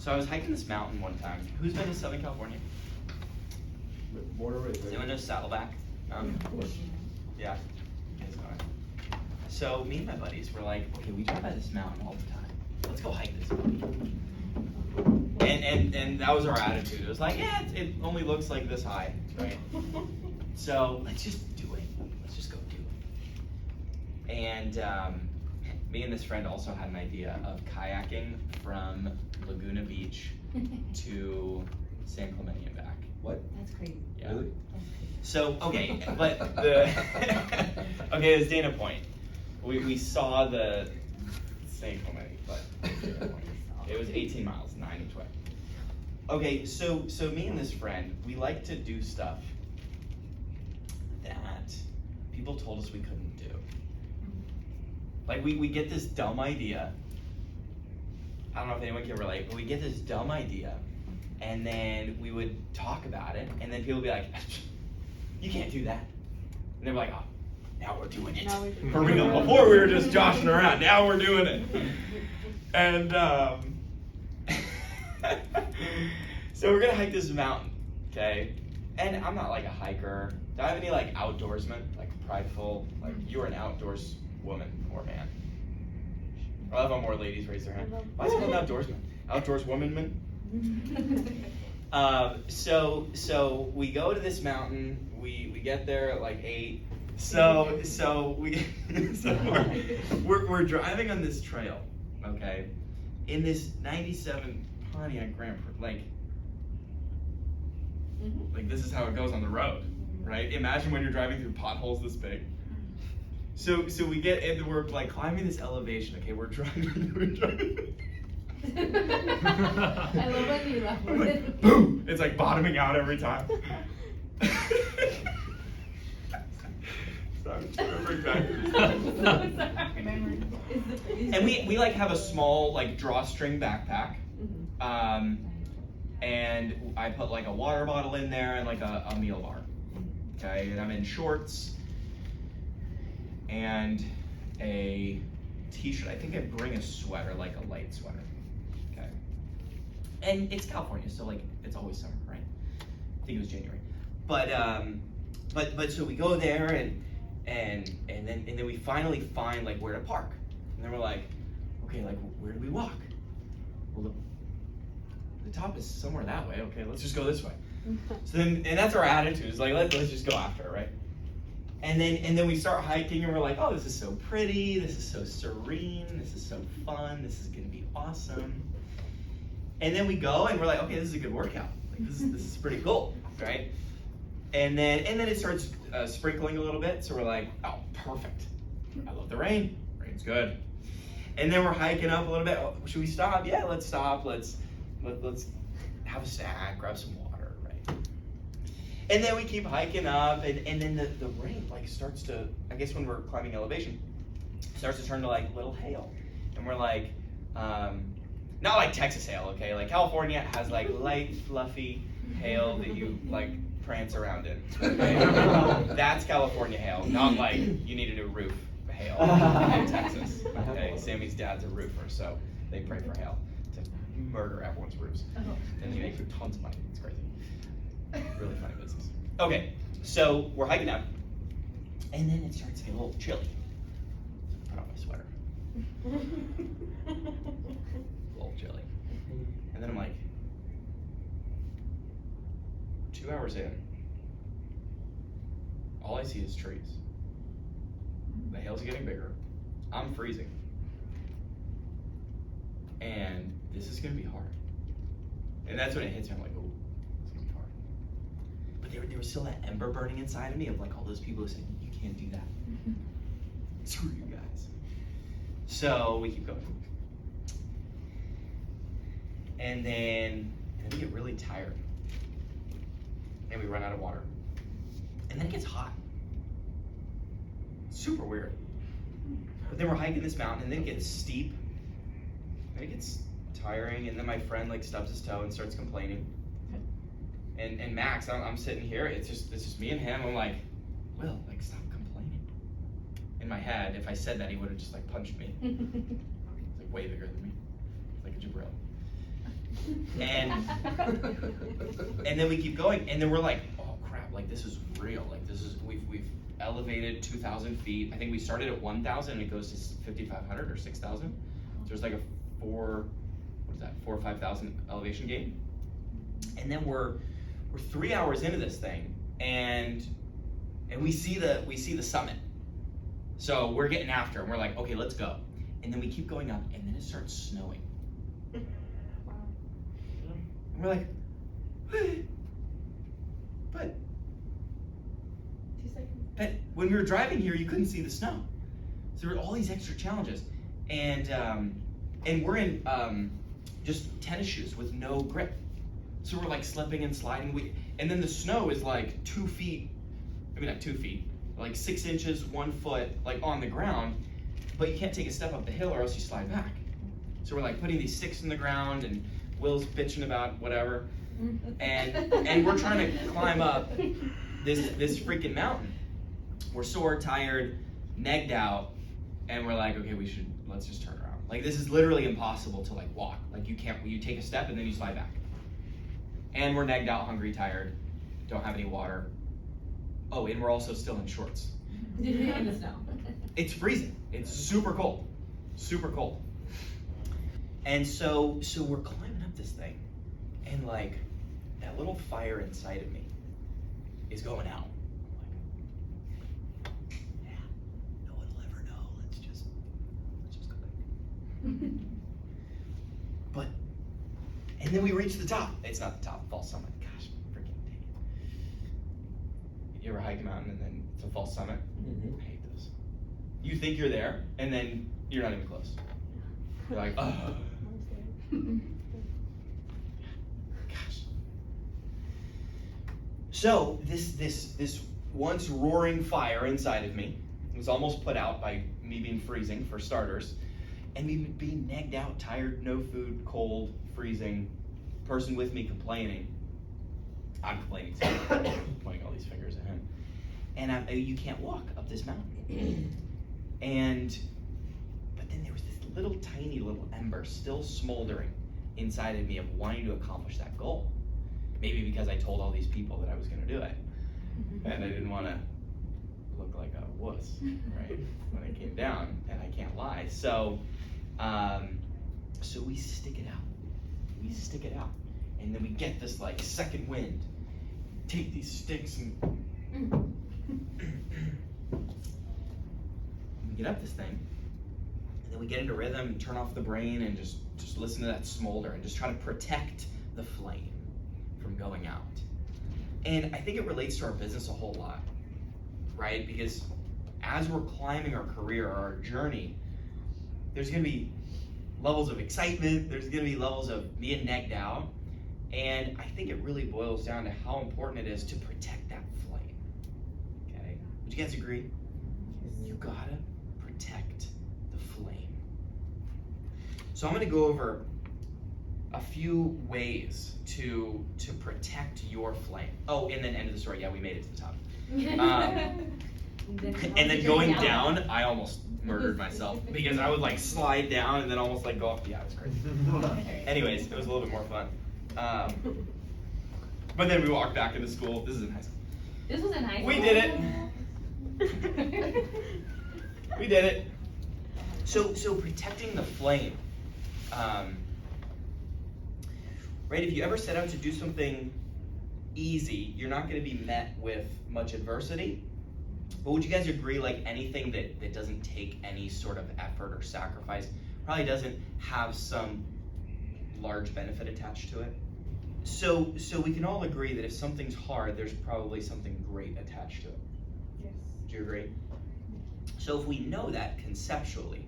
So I was hiking this mountain one time. Who's been to Southern California? Born and raised. Does anyone know Saddleback? Yeah. You guys know it. So me and my buddies were like, okay, we drive by this mountain all the time. Let's go hike this mountain. And that was our attitude. It was like, yeah, it only looks like this high, right? So let's just do it. Let's just go do it. And me and this friend also had an idea of kayaking from Laguna Beach to San Clemente and back. What? That's crazy. Yeah. Really? That's crazy. So, okay, but okay, as Dana Point, we saw the San Clemente, but it was 18 miles, 9 each way. Okay, so me and this friend, we like to do stuff that people told us we couldn't do. Like we get this dumb idea. I don't know if anyone can relate, but we get this dumb idea, and then we would talk about it, and then people would be like, you can't do that. And they're like, oh, now we're doing it. For real. Before we were just joshing around, now we're doing it. And so we're gonna hike this mountain, okay? And I'm not like a hiker. Do I have any like outdoorsmen, like prideful, like you're an outdoors woman or man? I'll have more ladies raise their hand. Why is it called an outdoorsman? Outdoors woman? So we go to this mountain. We get there at like 8. So we're driving on this trail, okay? In this '97 Pontiac Grand Prix, like this is how it goes on the road, right? Imagine when you're driving through potholes this big. So we get and we're like climbing this elevation. Okay, we're driving. I love when you laugh. Like, boom! It's like bottoming out every time. Sorry, remembering back. And we like have a small like drawstring backpack. And I put like a water bottle in there and like a meal bar. Okay, and I'm in shorts and a t-shirt. I think I bring a sweater, like a light sweater. Okay. And it's California, so like it's always summer, right? I think it was January. But so we go there and then we finally find like where to park. And then we're like, okay, like where do we walk? Well, the top is somewhere that way. Okay, let's just go this way. So then, and that's our attitude. It's like let's just go after it, right? And then we start hiking, and we're like, oh, this is so pretty. This is so serene. This is so fun. This is gonna be awesome. And then we go, and we're like, okay, this is a good workout. Like this is pretty cool, right? And then it starts sprinkling a little bit. So we're like, oh, perfect. I love the rain. Rain's good. And then we're hiking up a little bit. Oh, should we stop? Yeah, let's stop. Let's have a snack, grab some water, right? And then we keep hiking up, and then the rain like starts to, I guess when we're climbing elevation, starts to turn to like little hail. And we're like, not like Texas hail, okay? Like California has like light, fluffy hail that you like prance around in. Okay? That's California hail, not like you need a new roof hail in Texas. Okay, Sammy's dad's a roofer, so they pray for hail to murder everyone's roofs. And they make tons of money. It's crazy. Really funny business. Okay, so we're hiking up, and then it starts to get a little chilly. So I put on my sweater. A little chilly. And then I'm like, 2 hours in, all I see is trees. The hail's getting bigger. I'm freezing. And this is gonna be hard. And that's when it hits me. I'm like, oh, it's gonna be hard. But there was still that ember burning inside of me of like all those people who said, you can't do that. Screw you guys. So we keep going. And then we get really tired. And we run out of water. And then it gets hot. Super weird. But then we're hiking this mountain, and then it gets steep. And it gets tiring, and then my friend like stubs his toe and starts complaining. And Max, I'm sitting here, it's just me and him. I'm like, Will, like stop complaining. In my head, if I said that, he would have just like punched me. He's like way bigger than me. He's like a jabril. And then we keep going, and then we're like, oh crap, like this is real. Like this is, we've elevated 2,000 feet. I think we started at 1,000 and it goes to 5,500 or 6,000. So there's like a 4 or 5,000 elevation gain. And then we're 3 hours into this thing, and we see the summit. So we're getting after it, and we're like, okay, let's go. And then we keep going up, and then it starts snowing. Wow. And we're like, but 2 seconds. when we were driving here, you couldn't see the snow. So there were all these extra challenges, and we're in just tennis shoes with no grip. So we're like slipping and sliding. And then the snow is like 2 feet. I mean, not 2 feet, like 6 inches, 1 foot, like on the ground. But you can't take a step up the hill or else you slide back. So we're like putting these sticks in the ground, and Will's bitching about whatever, and we're trying to climb up this freaking mountain. We're sore, tired, negged out, and we're like, okay, let's just turn around. Like this is literally impossible to like walk. Like you take a step and then you slide back. And we're negged out, hungry, tired, don't have any water. Oh, and we're also still in shorts. In the snow. It's freezing. It's super cold. Super cold. And so we're climbing up this thing, and like that little fire inside of me is going out. I'm like, yeah, no one will ever know. Let's just go back. But and then we reach the top. It's not the top, false summit. Gosh, freaking dang it. You ever hike a mountain and then it's a false summit? Mhm. I hate those. You think you're there, and then you're not even close. You're like, oh. Gosh. So this once roaring fire inside of me was almost put out by me being freezing, for starters, and me being negged out, tired, no food, cold, freezing, person with me complaining. I'm complaining too, pointing all these fingers at him. And you can't walk up this mountain. But then there was this tiny little ember still smoldering inside of me of wanting to accomplish that goal. Maybe because I told all these people that I was gonna do it. And I didn't wanna look like a wuss, right? When I came down, and I can't lie. So we stick it out. We stick it out. And then we get this like second wind. Take these sticks and we get up this thing, and then we get into rhythm and turn off the brain and just listen to that smolder and just try to protect the flame from going out. And I think it relates to our business a whole lot, right? Because as we're climbing our career, our journey, there's gonna be levels of excitement, there's gonna be levels of being negged out, and I think it really boils down to how important it is to protect that flame, okay? Would you guys agree? You gotta protect the flame. So I'm gonna go over a few ways to protect your flame. Oh, and then end of the story, yeah, we made it to the top. And then going down, I almost murdered myself because I would like slide down and then almost like go up. Yeah, it was crazy. Anyways, it was a little bit more fun. But then we walked back into school. This is in high school. This was in high school? We did it. We did it. So protecting the flame. Right, if you ever set out to do something easy, you're not going to be met with much adversity. But would you guys agree, like anything that doesn't take any sort of effort or sacrifice probably doesn't have some large benefit attached to it? So we can all agree that if something's hard, there's probably something great attached to it. Yes. Do you agree? So if we know that conceptually,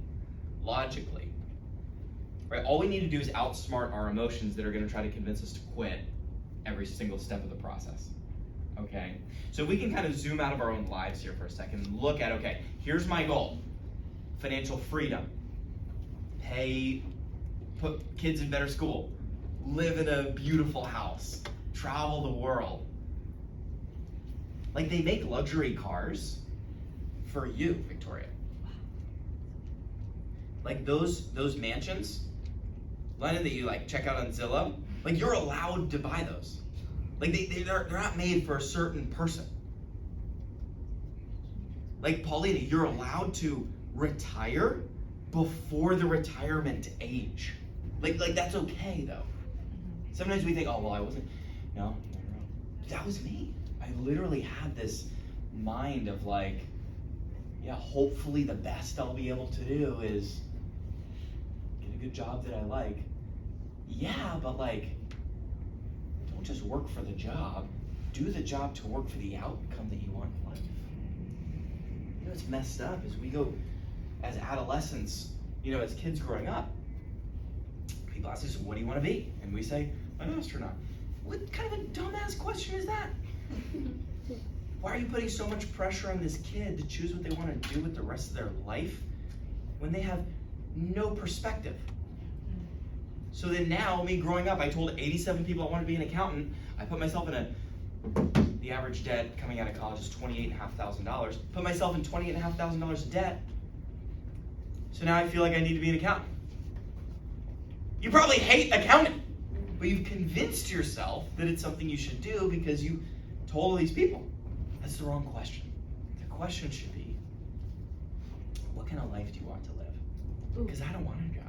logically, right, all we need to do is outsmart our emotions that are going to try to convince us to quit every single step of the process. Okay? So we can kind of zoom out of our own lives here for a second and look at, okay, here's my goal. Financial freedom. Put kids in better school. Live in a beautiful house. Travel the world. Like they make luxury cars for you, Victoria. Like those mansions, London that you like check out on Zillow, like you're allowed to buy those. Like they're not made for a certain person. Like Paulina, you're allowed to retire before the retirement age. Like that's okay though. Sometimes we think, oh well, I wasn't. No. That was me. I literally had this mind of like, yeah, hopefully the best I'll be able to do is get a good job that I like. Yeah, but like, don't just work for the job. Do the job to work for the outcome that you want in life. You know what's messed up is we go, as adolescents, you know, as kids growing up, people ask us, what do you want to be? And we say, an astronaut. What kind of a dumbass question is that? Why are you putting so much pressure on this kid to choose what they want to do with the rest of their life when they have no perspective? So then now, me growing up, I told 87 people I wanted to be an accountant. I put myself in the average debt coming out of college is $28,500. Put myself in $28,500 of debt. So now I feel like I need to be an accountant. You probably hate accounting, but you've convinced yourself that it's something you should do because you told all these people. That's the wrong question. The question should be, what kind of life do you want to live? Because I don't want a job.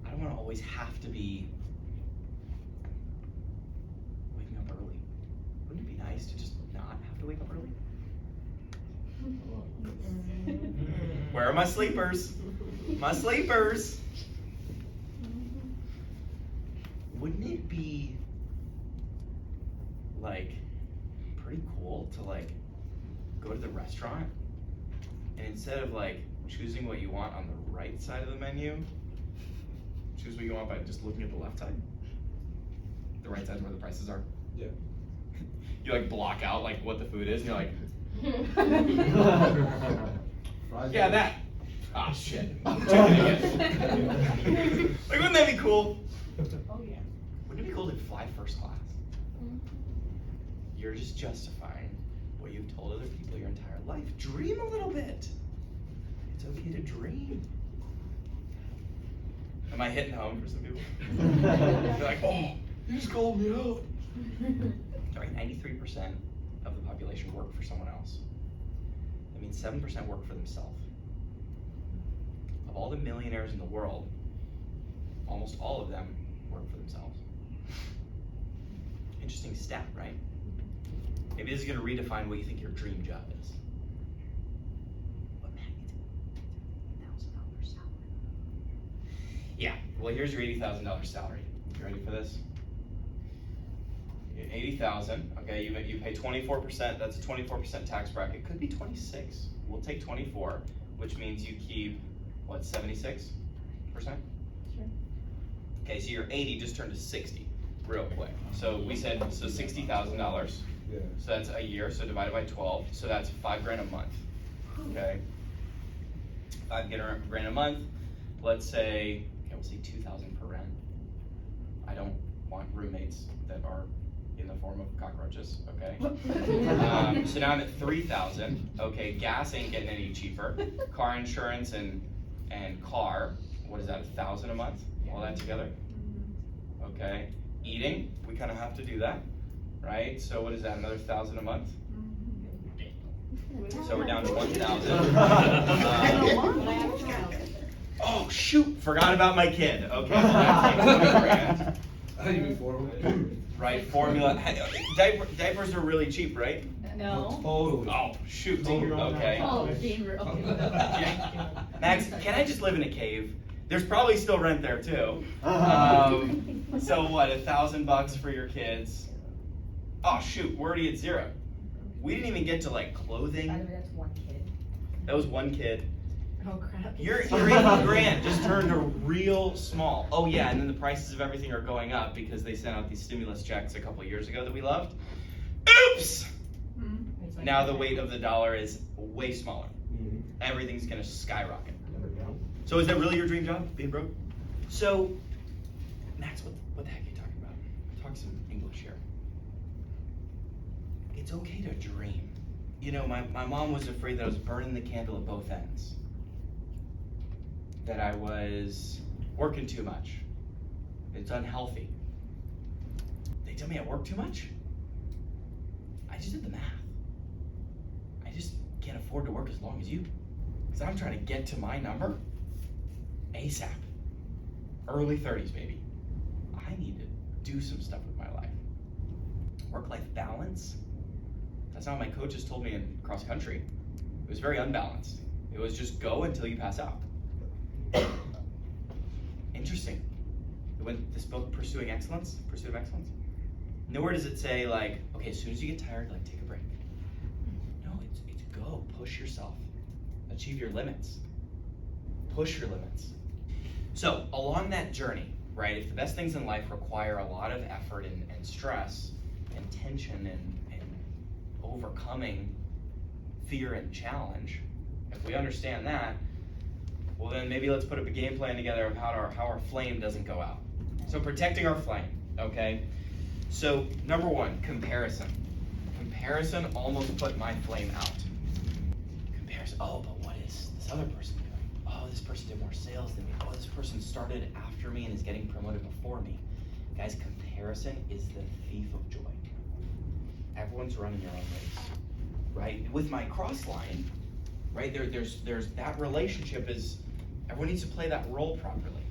I don't want to always have to be waking up early. Wouldn't it be nice to just not have to wake up early? Where are my sleepers? My sleepers! Wouldn't it be like pretty cool to like go to the restaurant and instead of like choosing what you want on the right side of the menu, choose what you want by just looking at the left side? The right side's where the prices are. Yeah. You like block out like what the food is and you're like, Fries yeah, and- that. Ah, shit. Check it again. Like, wouldn't that be cool? Oh yeah. Wouldn't it be cool to fly first class? You're just justifying what you've told other people your entire life. Dream a little bit. It's okay to dream. Am I hitting home for some people? They're like, oh, you just called me out. Sorry, 93% of the population work for someone else. That means 7% work for themselves. Of all the millionaires in the world, almost all of them work for themselves. Interesting stat, right? Maybe this is going to redefine what you think your dream job is. But man, it's $80,000 salary. Yeah, well here's your $80,000 salary. You ready for this? $80,000, okay, you pay 24%, that's a 24% tax bracket. Could be 26, we'll take 24, which means you keep, what, 76%? Sure. Okay, so your 80 just turned to 60 real quick. So we said, so $60,000. Yeah. So that's a year, so divided by 12, so that's $5,000 a month, okay? $5,000 a month, let's say, okay, we'll say $2,000 per rent. I don't want roommates that are in the form of cockroaches, okay? So now I'm at $3,000, okay, gas ain't getting any cheaper. Car insurance and car, what is that, $1,000 a month, all that together? Okay, eating, we kind of have to do that, right? So what is that, another $1,000 a month? So we're down to 1,000. Oh shoot, forgot about my kid, okay, so that's like 20 grand. I think you mean formula. Right, formula, diapers are really cheap, right? No. Totally. Oh, shoot, okay. Oh, being real. Max, can I just live in a cave? There's probably still rent there too. So what, $1,000 for your kids? Oh shoot, we're already at 0. We didn't even get to like By the clothing. way, that's one kid. That was one kid. Oh crap. Your 80 grand just turned to real small. Oh yeah, and then the prices of everything are going up because they sent out these stimulus checks a couple years ago that we loved. Oops! Now the weight of the dollar is way smaller. Mhm. Everything's gonna skyrocket. Never know. So is that really your dream job, being broke? So, Max, what the heck are you talking about? Talk some English here. It's okay to dream. You know, my mom was afraid that I was burning the candle at both ends. That I was working too much. It's unhealthy. They tell me I work too much. I just did the math. I just can't afford to work as long as you. Because I'm trying to get to my number ASAP. Early 30s, baby. I need to do some stuff with my life. Work-life balance. That's not what my coaches told me in cross country. It was very unbalanced. It was just go until you pass out. Interesting. When this book, Pursuit of Excellence, nowhere does it say like, okay, as soon as you get tired, like take a break. No, it's go, push yourself, achieve your limits, push your limits. So along that journey, right, if the best things in life require a lot of effort and stress and tension and overcoming fear and challenge, if we understand that, well then maybe let's put up a game plan together of how our flame doesn't go out. So protecting our flame, okay? So number one, comparison. Comparison almost put my flame out. Comparison, oh, but what is this other person doing? Oh, this person did more sales than me. Oh, this person started after me and is getting promoted before me. Guys, comparison is the thief of joy. Everyone's running their own race, right? With my cross line, right, there's that relationship is, everyone needs to play that role properly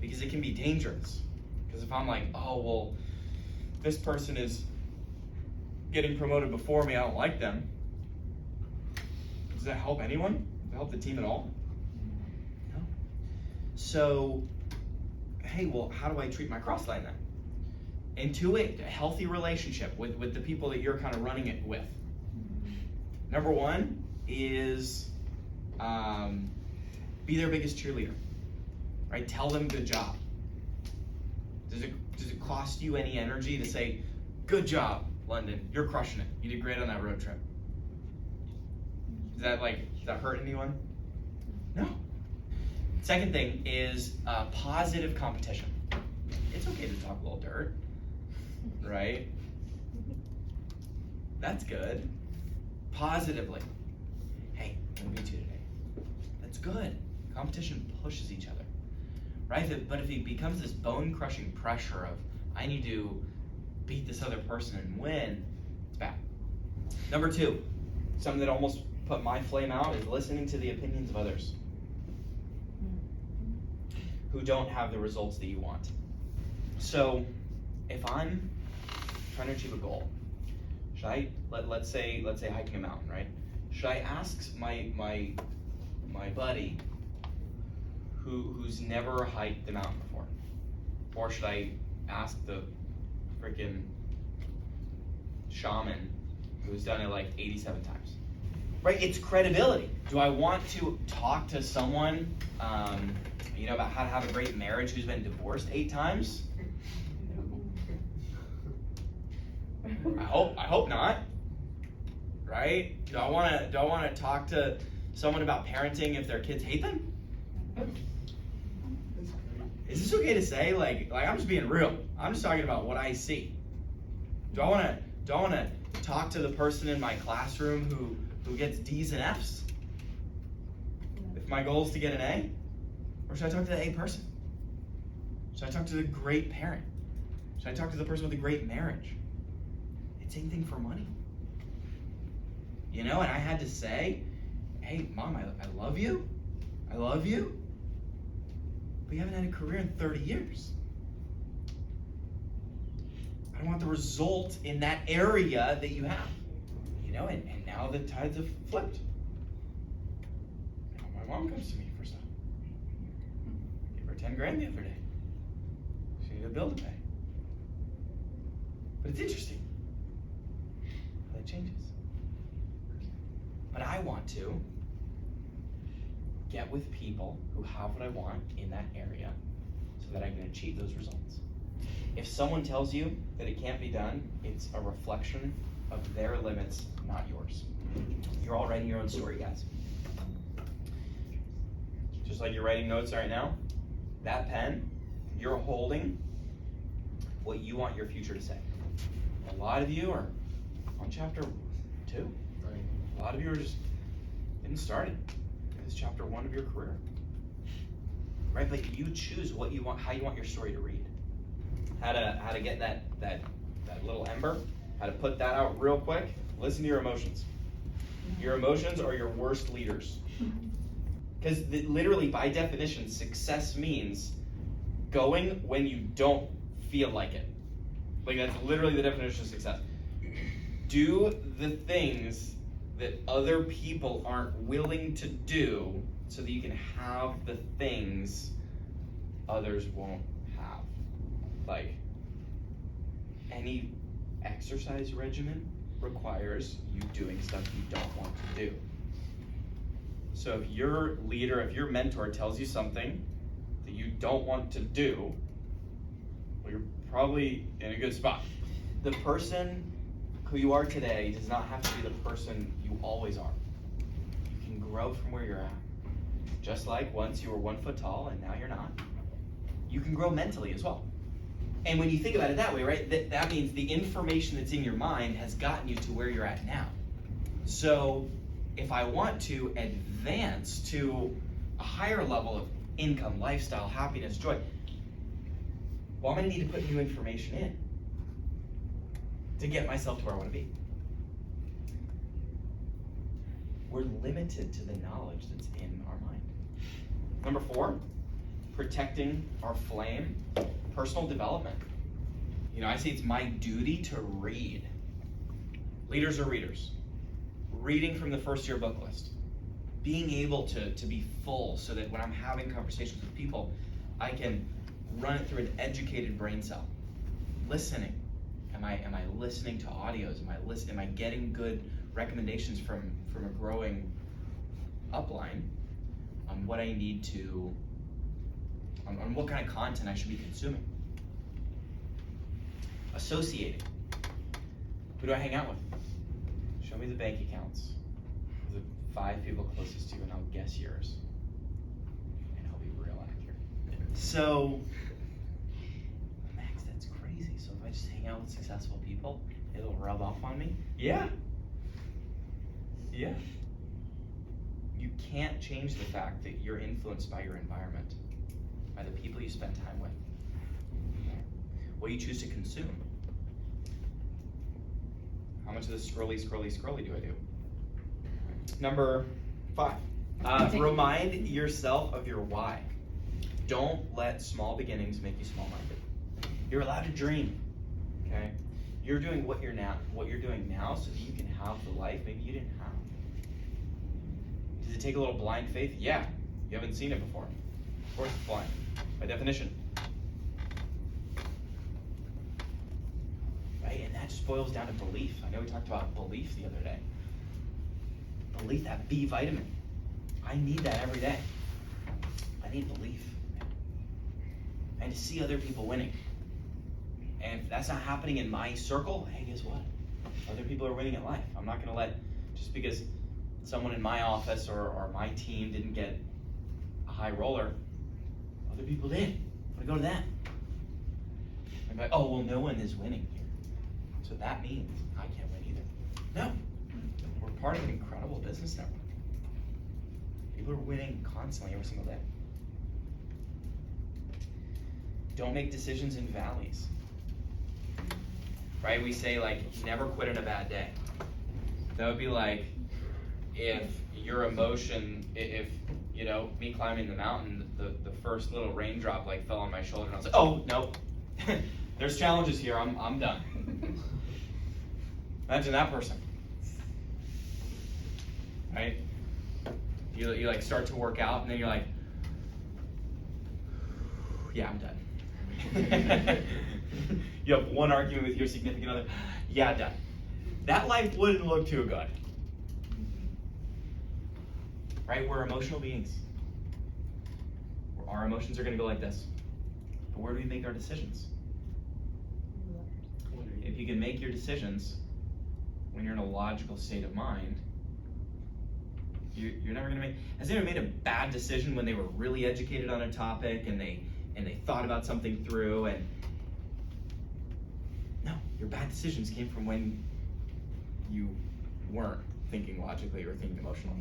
because it can be dangerous. Because if I'm like, oh, well, this person is getting promoted before me, I don't like them. Does that help anyone? Does that help the team at all? No. So, hey, well, how do I treat my cross line then? Into a healthy relationship with the people that you're kind of running it with. Number one is be their biggest cheerleader, right? Tell them good job. Does it cost you any energy to say, good job, London, you're crushing it. You did great on that road trip. Does that hurt anyone? No. Second thing is positive competition. It's okay to talk a little dirt, right? That's good. Positively. Hey, I'm gonna beat you today. That's good. Competition pushes each other, right? But if it becomes this bone-crushing pressure of, I need to beat this other person and win, it's bad. Number two, something that almost put my flame out is listening to the opinions of others who don't have the results that you want. So if I'm trying to achieve a goal, should I, let's say hiking a mountain, right? Should I ask my buddy who's never hiked the mountain before? Or should I ask the freaking shaman who's done it like 87 times? Right, it's credibility. Do I want to talk to someone, about how to have a great marriage who's been divorced 8 times? I hope not. Right? Do I want to talk to someone about parenting if their kids hate them? Is this okay to say? Like I'm just being real. I'm just talking about what I see. Do I want to talk to the person in my classroom who gets D's and F's? If my goal is to get an A? Or should I talk to the A person? Should I talk to the great parent? Should I talk to the person with a great marriage? It's same thing for money. And I had to say, hey, Mom, I love you. I love you. But you haven't had a career in 30 years. I don't want the result in that area that you have. And now the tides have flipped. Now my mom comes to me for stuff. Gave her 10 grand the other day. She needed a bill to pay. But it's interesting how that changes. But I want to get with people who have what I want in that area so that I can achieve those results. If someone tells you that it can't be done, it's a reflection of their limits, not yours. You're all writing your own story, guys. Just like you're writing notes right now, that pen, you're holding what you want your future to say. A lot of you are on chapter 2. Right. A lot of you are just getting started. It's chapter 1 of your career. right? But you choose what you want, how you want your story to read. How to get that little ember, how to put that out real quick. Listen to your emotions. Your emotions are your worst leaders. Because literally, by definition, success means going when you don't feel like it. Like, that's literally the definition of success. Do the things that other people aren't willing to do so that you can have the things others won't have. Like, any exercise regimen requires you doing stuff you don't want to do. So if your leader, if your mentor tells you something that you don't want to do, well, you're probably in a good spot. The person who you are today does not have to be the person you always are. You can grow from where you're at. Just like once you were 1 foot tall and now you're not. You can grow mentally as well. And when you think about it that way, right, that means the information that's in your mind has gotten you to where you're at now. So if I want to advance to a higher level of income, lifestyle, happiness, joy, well, I'm going to need to put new information in to get myself to where I want to be. We're limited to the knowledge that's in our mind. Number 4, protecting our flame, personal development. You know, I say it's my duty to read. Leaders are readers. Reading from the first year book list. Being able to be full so that when I'm having conversations with people, I can run it through an educated brain cell. Listening. Am I listening to audios? Am I getting good recommendations from a growing upline on what I need to, on what kind of content I should be consuming? Associating. Who do I hang out with? Show me the bank accounts of the 5 people closest to you, and I'll guess yours. And I'll be real accurate. So, Max, that's crazy. So if I just hang out with successful people, it'll rub off on me? Yeah. Yeah. You can't change the fact that you're influenced by your environment, by the people you spend time with, what you choose to consume. How much of this scrolly do I do? Number 5, remind yourself of your why. Don't let small beginnings make you small-minded. You're allowed to dream, okay? You're doing what you're doing now so that you can have the life maybe you didn't have. Does it take a little blind faith? Yeah. You haven't seen it before. Of course it's blind, by definition. Right? And that just boils down to belief. I know we talked about belief the other day. Belief, that B vitamin. I need that every day. I need belief. And to see other people winning. And if that's not happening in my circle, hey, guess what? Other people are winning at life. I'm not going to let, just because someone in my office or my team didn't get a high roller, other people did. I'm going to go to that. I'm like, oh, well, no one is winning here. So that means I can't win either. No. We're part of an incredible business network. People are winning constantly every single day. Don't make decisions in valleys. Right? We say, like, never quit on a bad day. That would be like if your emotion, if you know, me climbing the mountain, the first little raindrop like fell on my shoulder and I was like, oh, no. There's challenges here, I'm done. Imagine that person. Right? You like start to work out and then you're like, yeah, I'm done. You have one argument with your significant other, yeah, done. That life wouldn't look too good. Right? We're emotional beings. Our emotions are going to go like this. But where do we make our decisions? If you can make your decisions when you're in a logical state of mind, you're never going to make. Has anyone made a bad decision when they were really educated on a topic and they thought about something through? And no, your bad decisions came from when you weren't thinking logically or thinking emotionally.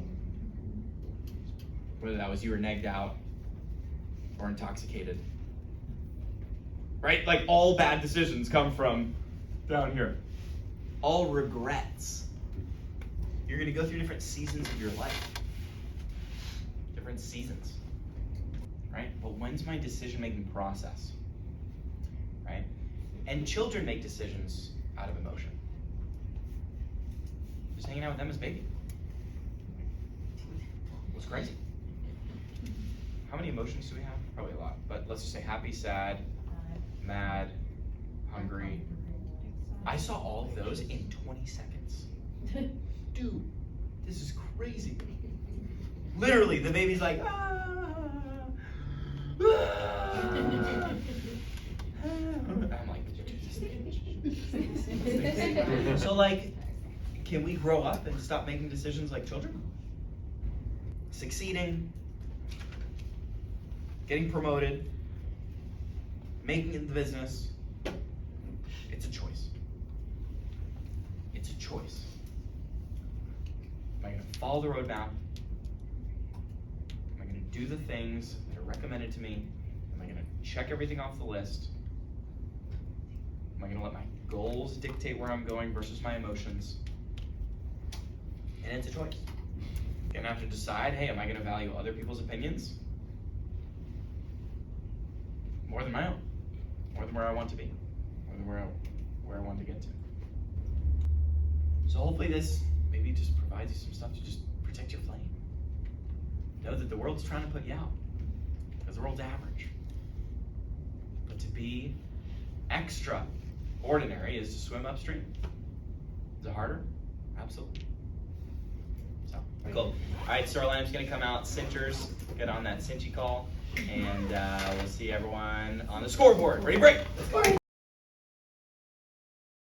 Whether that was you were negged out, or intoxicated. Right? Like all bad decisions come from down here. All regrets. You're going to go through different seasons of your life. Different seasons. Right? But when's my decision-making process? Right? And children make decisions out of emotion. Just hanging out with them as baby. It was crazy. How many emotions do we have? Probably a lot. But let's just say happy, sad, mad, hungry. I saw all of those in 20 seconds. Dude, this is crazy. Literally, the baby's like, ah, ah. I'm like, so like, can we grow up and stop making decisions like children? Succeeding, getting promoted, making it in the business, it's a choice. It's a choice. Am I going to follow the roadmap? Am I going to do the things that are recommended to me? Am I going to check everything off the list? Am I going to let my goals dictate where I'm going versus my emotions? And it's a choice. You're going to have to decide, hey, am I going to value other people's opinions more than my own? More than where I want to be? More than where I want to get to? So hopefully this maybe just provides you some stuff to just protect your flame. Know that the world's trying to put you out because the world's average. But to be extraordinary is to swim upstream. Is it harder? Absolutely. So, cool. All right, Starline's going to come out. Cinchers, get on that cinchy call. And we'll see everyone on the scoreboard. Ready, break? Let's go.